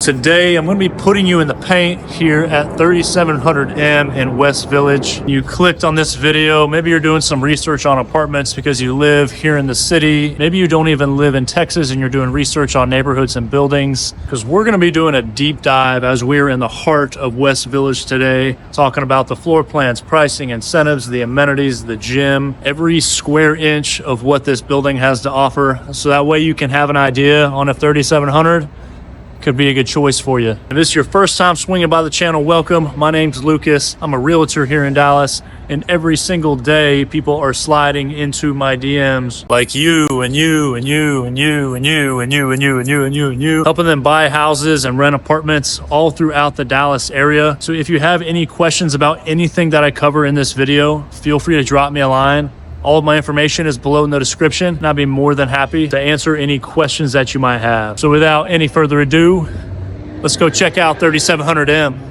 Today I'm going to be putting you in the paint here at 3700M in West Village. You clicked on this video, maybe you're doing some research on apartments because you live here in the city. Maybe you don't even live in Texas and you're doing research on neighborhoods and buildings, because we're going to be doing a deep dive as we're in the heart of West Village today, talking about the floor plans, pricing, incentives, the amenities, the gym, every square inch of what this building has to offer, so that way you can have an idea on if 3700 could be a good choice for you. If this is your first time swinging by the channel, welcome. My name's Lucas. I'm a realtor here in Dallas, and every single day people are sliding into my DMs like you and you and you and you and you and you and you and you and you and you, helping them buy houses and rent apartments all throughout the Dallas area. So if you have any questions about anything that I cover in this video, feel free to drop me a line. All of my information is below in the description, and I'd be more than happy to answer any questions that you might have. So without any further ado, let's go check out 3700M.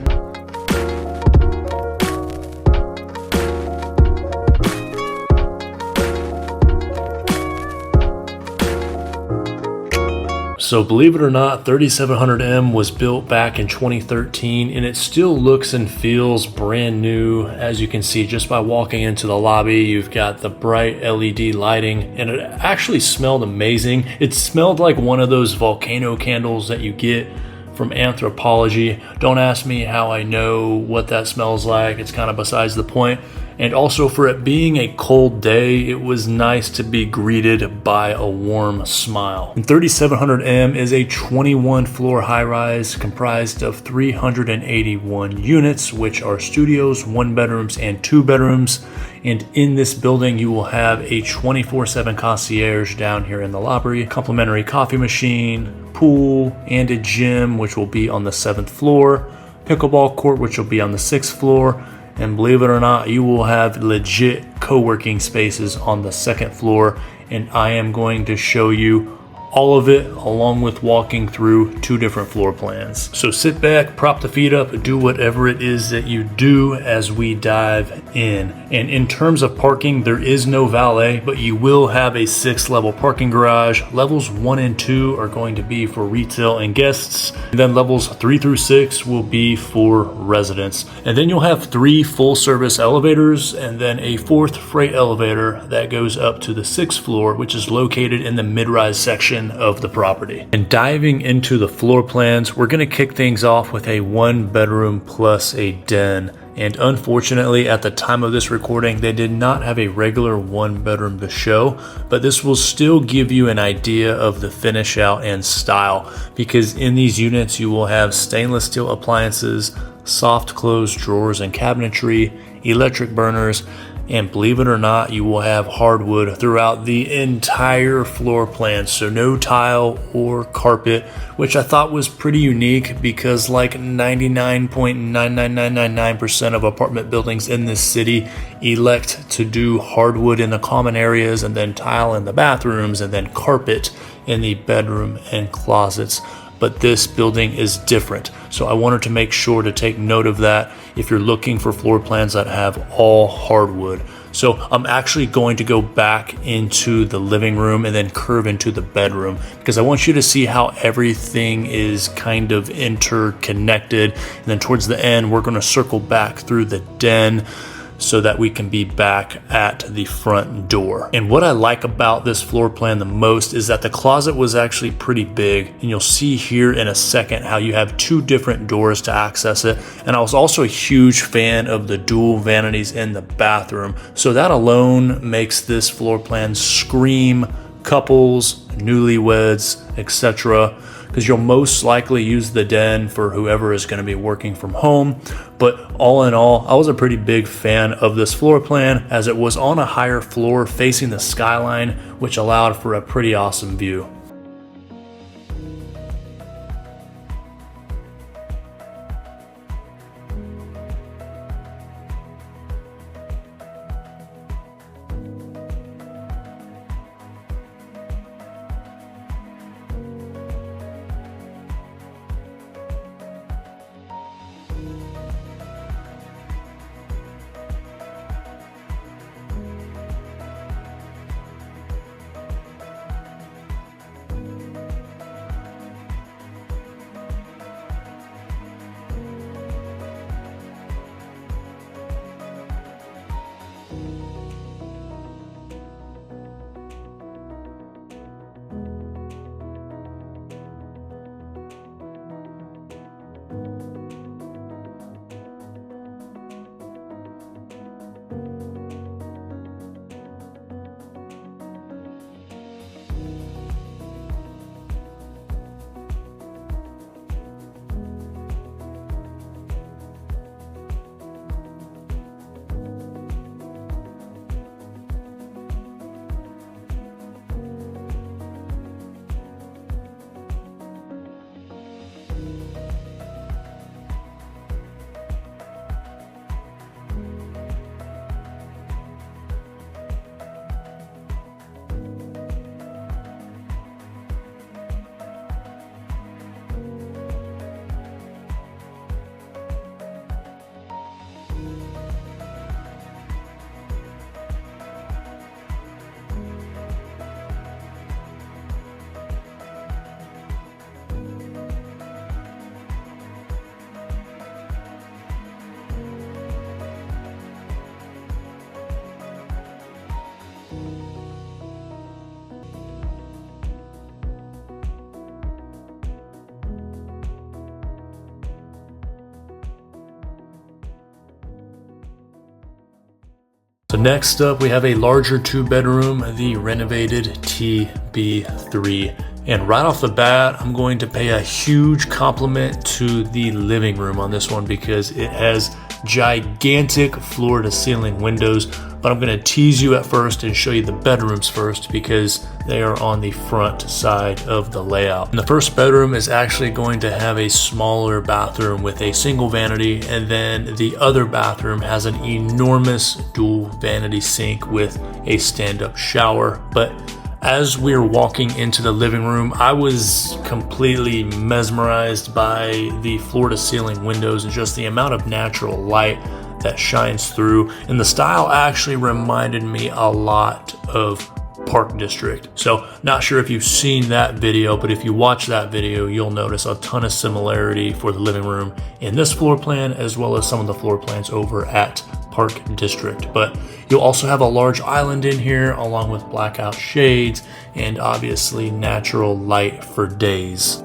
So believe it or not, 3700M was built back in 2013, and it still looks and feels brand new. As you can see just by walking into the lobby, you've got the bright LED lighting, and it actually smelled amazing. It smelled like one of those volcano candles that you get from Anthropology. Don't ask me how I know what that smells like. It's kind of besides the point. And also, for it being a cold day, it was nice to be greeted by a warm smile. And 3700M is a 21 floor high-rise comprised of 381 units, which are studios, 1 bedrooms, and 2 bedrooms. And in this building, you will have a 24/7 concierge down here in the lobby, complimentary coffee machine, pool, and a gym, which will be on the 7th floor, pickleball court, which will be on the 6th floor. And believe it or not, you will have legit co-working spaces on the 2nd floor. And I am going to show you all of it, along with walking through 2 different floor plans. So sit back, prop the feet up, do whatever it is that you do as we dive in. And in terms of parking, there is no valet, but you will have a 6-level parking garage. Levels 1 and 2 are going to be for retail and guests. And then levels 3 through 6 will be for residents. And then you'll have 3 full-service elevators, and then a 4th freight elevator that goes up to the 6th floor, which is located in the mid-rise section of the property. And diving into the floor plans, we're going to kick things off with a 1-bedroom plus a den. And unfortunately, at the time of this recording, they did not have a regular 1-bedroom to show, but this will still give you an idea of the finish out and style, because in these units you will have stainless steel appliances, soft close drawers and cabinetry, electric burners, and believe it or not, you will have hardwood throughout the entire floor plan. So no tile or carpet, which I thought was pretty unique, because like 99.99999% of apartment buildings in this city elect to do hardwood in the common areas, and then tile in the bathrooms, and then carpet in the bedroom and closets. But this building is different. So I wanted to make sure to take note of that if you're looking for floor plans that have all hardwood. So I'm actually going to go back into the living room and then curve into the bedroom, because I want you to see how everything is kind of interconnected. And then towards the end, we're going to circle back through the den so that we can be back at the front door. And what I like about this floor plan the most is that the closet was actually pretty big, and you'll see here in a second how you have 2 different doors to access it. And I was also a huge fan of the dual vanities in the bathroom, so that alone makes this floor plan scream couples, newlyweds, etc., because you'll most likely use the den for whoever is going to be working from home. But all in all, I was a pretty big fan of this floor plan, as it was on a higher floor facing the skyline, which allowed for a pretty awesome view. So next up, we have a larger 2-bedroom, the renovated TB3. And right off the bat, I'm going to pay a huge compliment to the living room on this one because it has gigantic floor to ceiling windows, but I'm going to tease you at first and show you the bedrooms first because they are on the front side of the layout. And the first bedroom is actually going to have a smaller bathroom with a single vanity, and then the other bathroom has an enormous dual vanity sink with a stand-up shower. But as we were walking into the living room, I was completely mesmerized by the floor to ceiling windows and just the amount of natural light that shines through. And the style actually reminded me a lot of Park District. So not sure if you've seen that video, but if you watch that video, you'll notice a ton of similarity for the living room in this floor plan, as well as some of the floor plans over at Park District. But you'll also have a large island in here along with blackout shades and obviously natural light for days.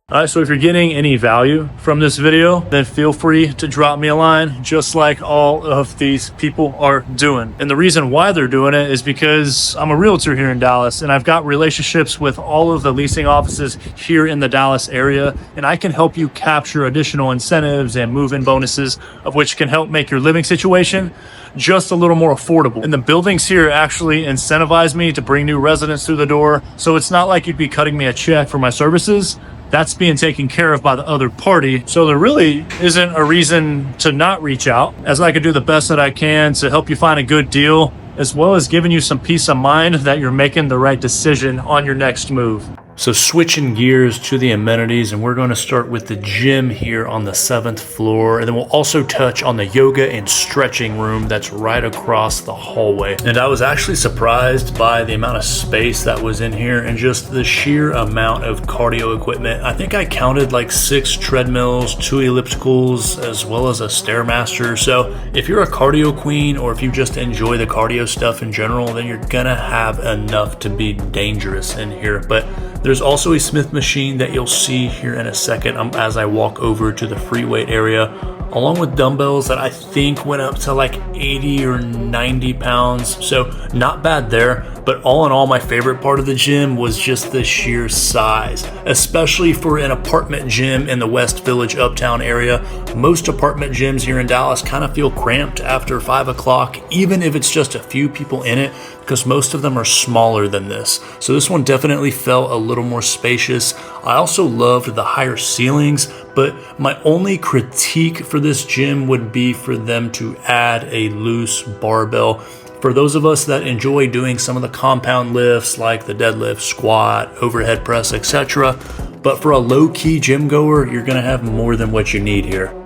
All right, so if you're getting any value from this video, then feel free to drop me a line, just like all of these people are doing. And the reason why they're doing it is because I'm a realtor here in Dallas, and I've got relationships with all of the leasing offices here in the Dallas area, and I can help you capture additional incentives and move-in bonuses, of which can help make your living situation just a little more affordable. And the buildings here actually incentivize me to bring new residents through the door, so it's not like you'd be cutting me a check for my services. That's being taken care of by the other party. So there really isn't a reason to not reach out, as I can do the best that I can to help you find a good deal, as well as giving you some peace of mind that you're making the right decision on your next move. So switching gears to the amenities, and we're going to start with the gym here on the 7th floor, and then we'll also touch on the yoga and stretching room that's right across the hallway. And I was actually surprised by the amount of space that was in here and just the sheer amount of cardio equipment. I think I counted like 6 treadmills, 2 ellipticals, as well as a Stairmaster. So if you're a cardio queen, or if you just enjoy the cardio stuff in general, then you're gonna have enough to be dangerous in here. But There's also a Smith machine that you'll see here in a second as I walk over to the free weight area, along with dumbbells that I think went up to like 80 or 90 pounds. So not bad there. But all in all, my favorite part of the gym was just the sheer size, especially for an apartment gym in the West Village Uptown area. Most apartment gyms here in Dallas kind of feel cramped after 5 o'clock, even if it's just a few people in it, because most of them are smaller than this. So this one definitely felt a little more spacious. I also loved the higher ceilings, but my only critique for this gym would be for them to add a loose barbell. For those of us that enjoy doing some of the compound lifts like the deadlift, squat, overhead press, etc. But for a low-key gym goer, you're going to have more than what you need here.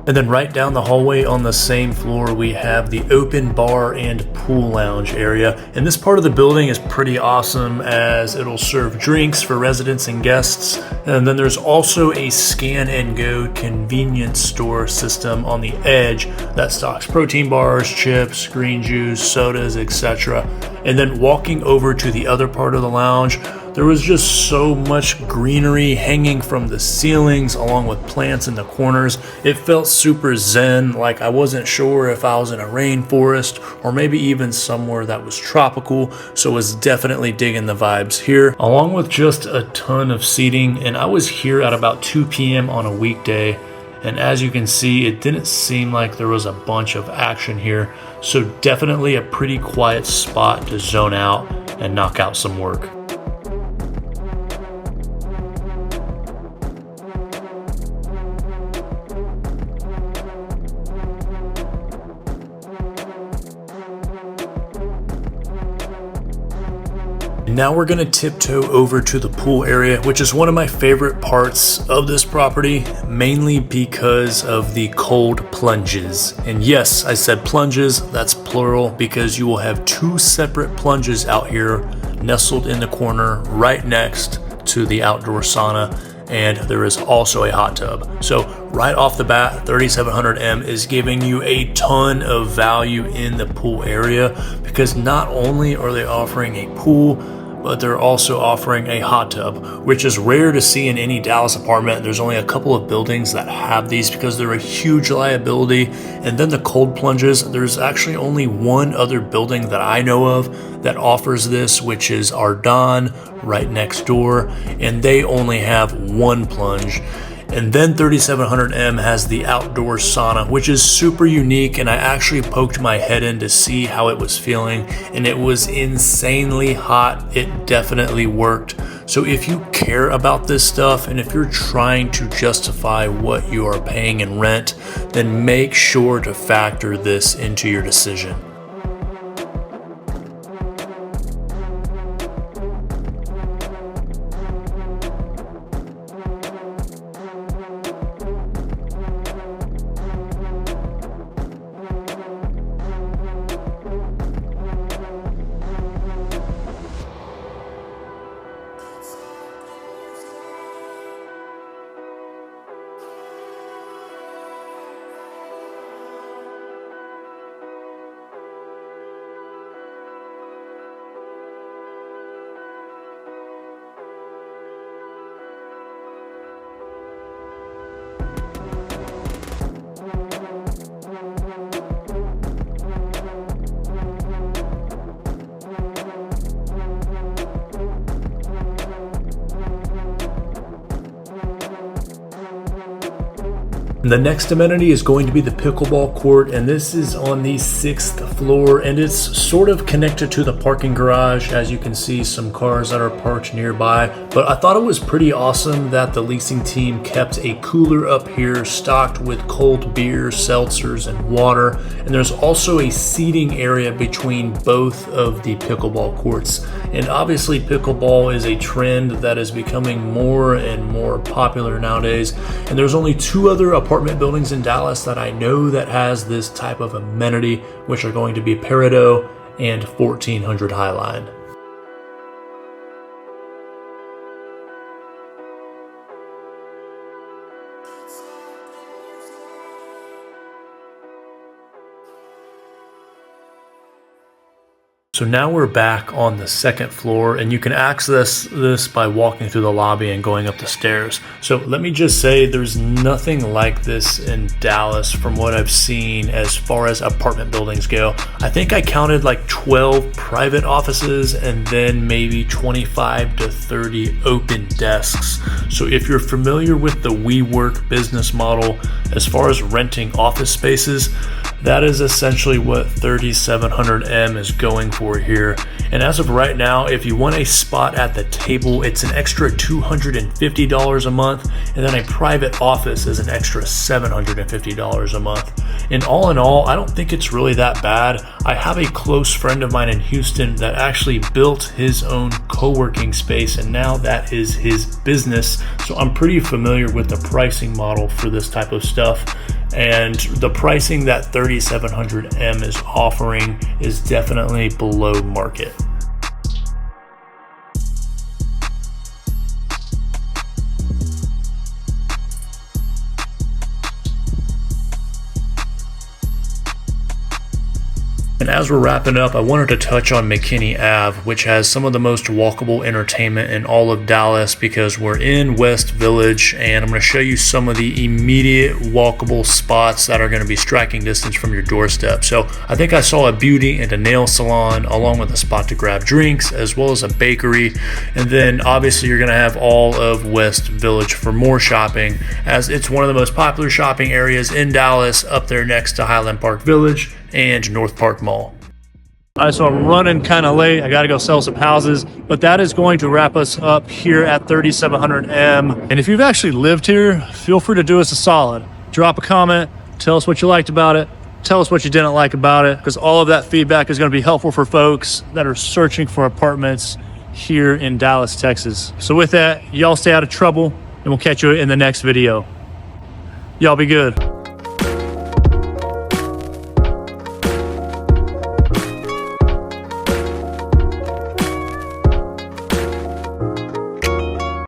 And then right down the hallway on the same floor, we have the open bar and pool lounge area. And this part of the building is pretty awesome as it'll serve drinks for residents and guests. And then there's also a scan and go convenience store system on the edge that stocks protein bars, chips, green juice, sodas, etc. And then walking over to the other part of the lounge, there was just so much greenery hanging from the ceilings along with plants in the corners. It felt super zen, like I wasn't sure if I was in a rainforest or maybe even somewhere that was tropical, so was definitely digging the vibes here, along with just a ton of seating. And I was here at about 2 p.m. on a weekday, and as you can see, it didn't seem like there was a bunch of action here, so definitely a pretty quiet spot to zone out and knock out some work. Now we're going to tiptoe over to the pool area, which is one of my favorite parts of this property, mainly because of the cold plunges. And yes, I said plunges, that's plural, because you will have 2 separate plunges out here nestled in the corner right next to the outdoor sauna. And there is also a hot tub. So right off the bat, 3700M is giving you a ton of value in the pool area, because not only are they offering a pool, but they're also offering a hot tub, which is rare to see in any Dallas apartment. There's only a couple of buildings that have these because they're a huge liability. And then the cold plunges, there's actually only one other building that I know of that offers this, which is Ardon right next door, and they only have 1 plunge. And then 3700M has the outdoor sauna, which is super unique, and I actually poked my head in to see how it was feeling, and it was insanely hot. It definitely worked. So if you care about this stuff, and if you're trying to justify what you are paying in rent, then make sure to factor this into your decision. The next amenity is going to be the pickleball court, and this is on the 6th floor, and it's sort of connected to the parking garage. As you can see, some cars that are parked nearby, but I thought it was pretty awesome that the leasing team kept a cooler up here stocked with cold beer, seltzers, and water. And there's also a seating area between both of the pickleball courts. And obviously pickleball is a trend that is becoming more and more popular nowadays, and there's only 2 other apartment buildings in Dallas that I know that has this type of amenity, which are going to be Peridot and 1400 Highline. So now we're back on the second floor, and you can access this by walking through the lobby and going up the stairs. So let me just say there's nothing like this in Dallas from what I've seen as far as apartment buildings go. I think I counted like 12 private offices and then maybe 25 to 30 open desks. So if you're familiar with the WeWork business model as far as renting office spaces, that is essentially what 3700M is going for here. And as of right now, if you want a spot at the table, it's an extra $250 a month, and then a private office is an extra $750 a month. And all in all, I don't think it's really that bad. I have a close friend of mine in Houston that actually built his own co-working space, and now that is his business. So I'm pretty familiar with the pricing model for this type of stuff. And the pricing that 3700M is offering is definitely below market. And as we're wrapping up, I wanted to touch on McKinney Ave, which has some of the most walkable entertainment in all of Dallas, because we're in West Village, and I'm going to show you some of the immediate walkable spots that are going to be striking distance from your doorstep. So I think I saw a beauty and a nail salon, along with a spot to grab drinks, as well as a bakery. And then obviously you're going to have all of West Village for more shopping, as it's one of the most popular shopping areas in Dallas, up there next to Highland Park Village and North Park Mall. All right, so I'm running kind of late. I got to go sell some houses, but that is going to wrap us up here at 3700M. And if you've actually lived here, feel free to do us a solid. Drop a comment, tell us what you liked about it, tell us what you didn't like about it, because all of that feedback is going to be helpful for folks that are searching for apartments here in Dallas, Texas. So with that, y'all stay out of trouble, and we'll catch you in the next video. Y'all be good.